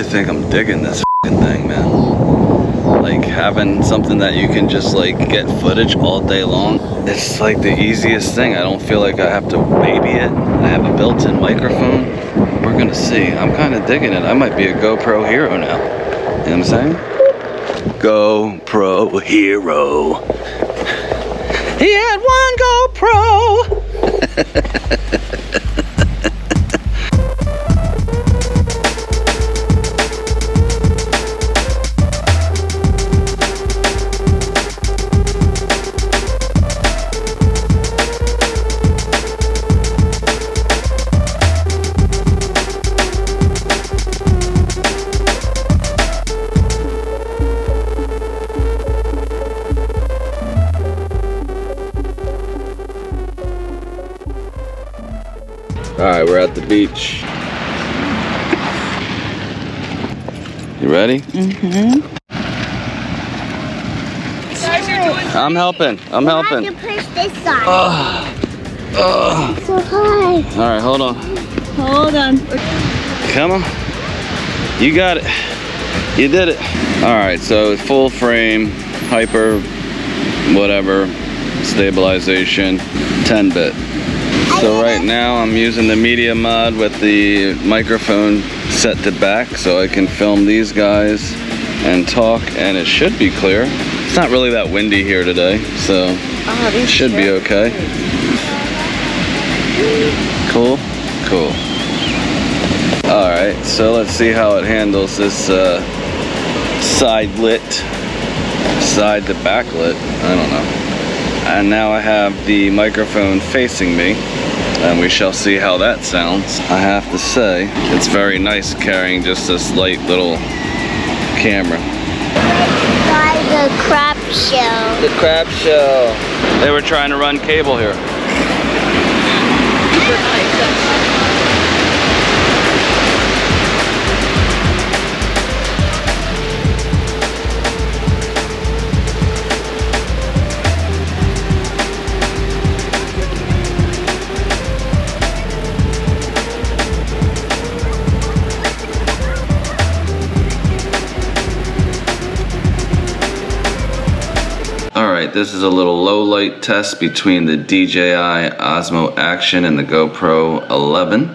really think I'm digging this thing, man. Like having something that you can just like get footage all day long. It's like the easiest thing. I don't feel like I have to baby it. I have a built-in microphone. We're gonna see. I'm kind of digging it. I might be a GoPro hero now. You know what I'm saying? GoPro hero. He had one GoPro. Alright, we're at the beach. You ready? Mm-hmm. I'm helping. I'm helping. You have to push this side. It's so high. Alright, hold on. Hold on. Come on. You got it. You did it. Alright, so full frame, hyper, whatever, stabilization, 10-bit. So right now I'm using the media mod with the microphone set to back so I can film these guys and talk, and it should be clear. It's not really that windy here today, so it should be okay. Cool? Cool. Alright, so let's see how it handles this side to backlit, I don't know. And now I have the microphone facing me, and we shall see how that sounds. I have to say, it's very nice carrying just this light little camera. By the crab show. The crab show. They were trying to run cable here. Alright, this is a little low light test between the DJI Osmo Action and the GoPro 11.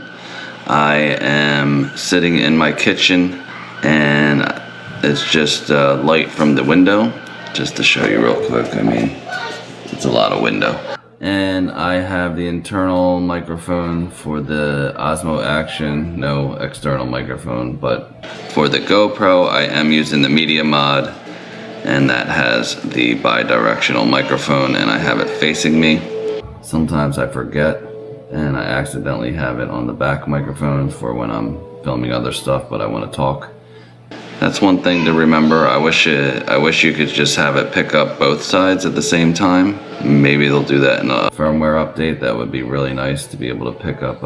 I am sitting in my kitchen and it's just light from the window. Just to show you real quick, I mean, it's a lot of window. And I have the internal microphone for the Osmo Action, no external microphone, but for the GoPro I am using the media mod, and that has the bi-directional microphone, and I have it facing me. Sometimes I forget and I accidentally have it on the back microphone for when I'm filming other stuff but I want to talk. That's one thing to remember. I wish you could just have it pick up both sides at the same time. Maybe they'll do that in a firmware update. That would be really nice to be able to pick up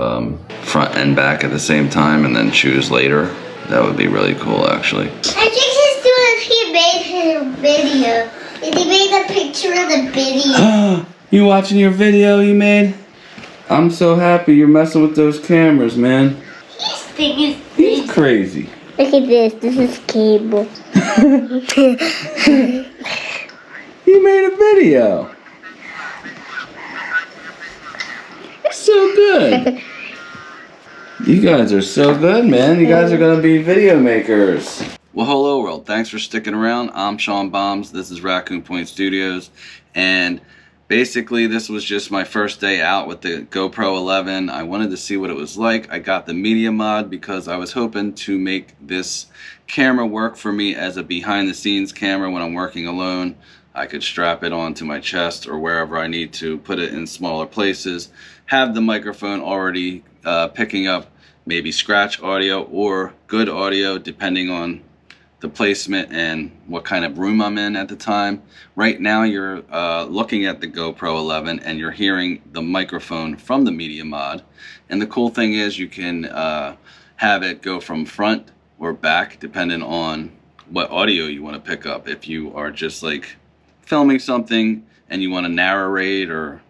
front and back at the same time and then choose later. That would be really cool, actually. I think he's doing, he made his video. And he made a picture of the video. You watching your video you made? I'm so happy you're messing with those cameras, man. He's crazy. Look at this. This is cable. You made a video. So good. You guys are so good, man. You guys are gonna be video makers. Well, hello world. Thanks for sticking around. I'm Sean Bombs. This is Raccoon Point Studios, and basically this was just my first day out with the GoPro 11. I wanted to see what it was like. I got the media mod because I was hoping to make this camera work for me as a behind the scenes camera when I'm working alone. I could strap it onto my chest or wherever I need to, put it in smaller places, have the microphone already picking up maybe scratch audio or good audio depending on the placement and what kind of room I'm in at the time. Right now you're looking at the GoPro 11 and you're hearing the microphone from the media mod, and the cool thing is you can have it go from front or back depending on what audio you want to pick up. If you are just like filming something and you want to narrate or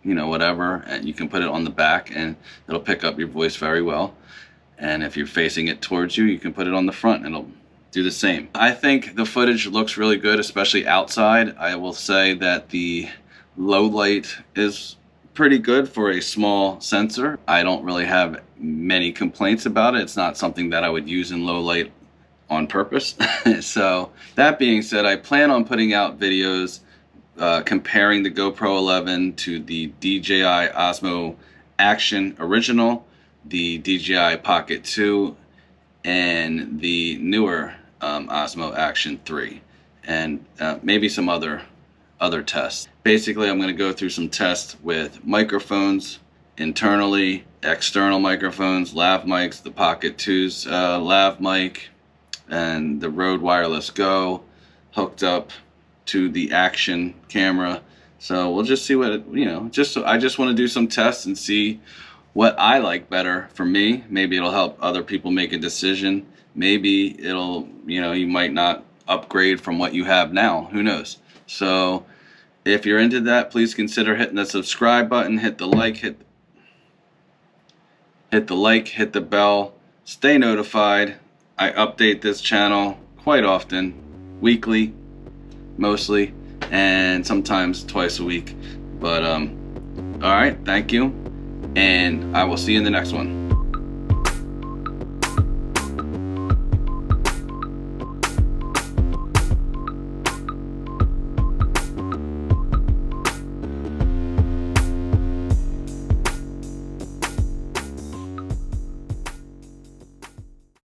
whatever, and you can put it on the back and it'll pick up your voice very well. And if you're facing it towards you, you can put it on the front and it'll do the same. I think the footage looks really good, especially outside. I will say that the low light is pretty good for a small sensor. I don't really have many complaints about it. It's not something that I would use in low light on purpose. So that being said, I plan on putting out videos comparing the GoPro 11 to the DJI Osmo Action Original, the DJI Pocket 2, and the newer Osmo Action 3, and maybe some other tests. Basically, I'm going to go through some tests with microphones internally, external microphones, lav mics, the Pocket 2's lav mic, and the Rode Wireless Go hooked up to the Action camera. So we'll just see what I just want to do some tests and see what I like better for me. Maybe it'll help other people make a decision. Maybe it'll, you might not upgrade from what you have now. Who knows? So if you're into that, please consider hitting the subscribe button, hit the like, hit the bell, stay notified. I update this channel quite often, weekly mostly, and sometimes twice a week. But all right, thank you, and I will see you in the next one.